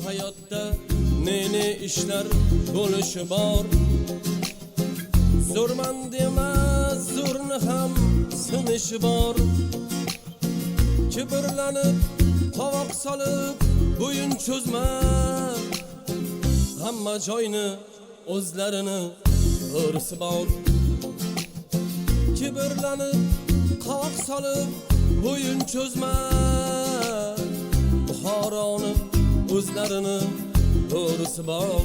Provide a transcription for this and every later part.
hayotda ne ishlar bo'lishi bor. Zo'rman dema, zo'rni ham sinishi bor. Kibrlanib, qovoq solib, bo'yin cho'zma. Hamma joyni o'zlarini o'risi bor. Kibrlanib, qovoq solib, bo'yin cho'zma. Buxoroni o'zlarini o'risi bor.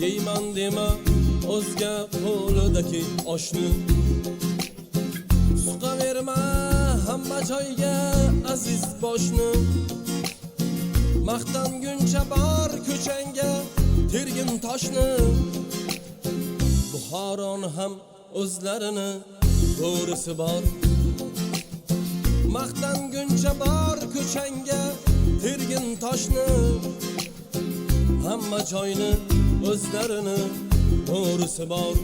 Yeyman dema o'zga qo'lidagi oshni. Suqaverma hamma joyga aziz boshni. Maqtanguncha bor ko'changga tergin toshni. Buxoroni ham o'zlarini o'risi bor. Maqtanguncha bor ko'changga tergin toshni. Hamma joyni o'zlarini o'risi bor.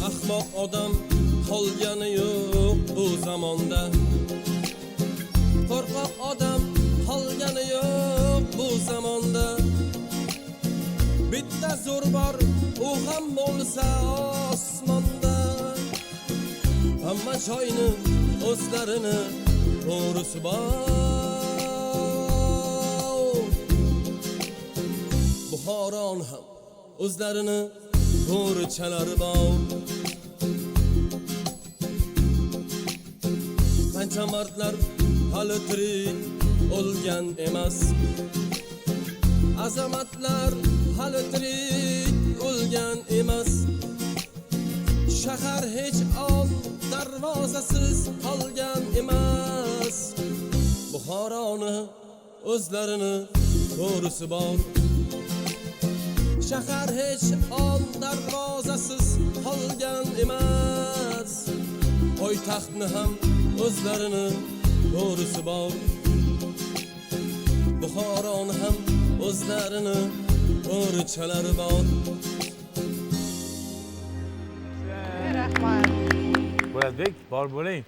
Ahmoq odam qolgani yo'q bu zamonda. Qo'rqoq odam qolgani yo'q bu zamonda. Bitta zo'r bor, u ham bo'lsa osmonda. Hamma joyni o'zlarini o'risi bor. Buxoroni ham o'zlarini bo'richalari bor. Qancha mardlar hali tirik o'lgan emas. Azamatlar hali tirik o'lgan emas. Shahar hech on darvozasiz qolgan emas. Buxoroni o'zlarini o'risi bor. Shahar hech on darvozasiz qolgan emas. Poytaxtni ham o'zlarini o'risi bor. Buxoroni ham o'zlarini o'richalari bor. Rahmat. Bo'ladbek, bor bo'ling.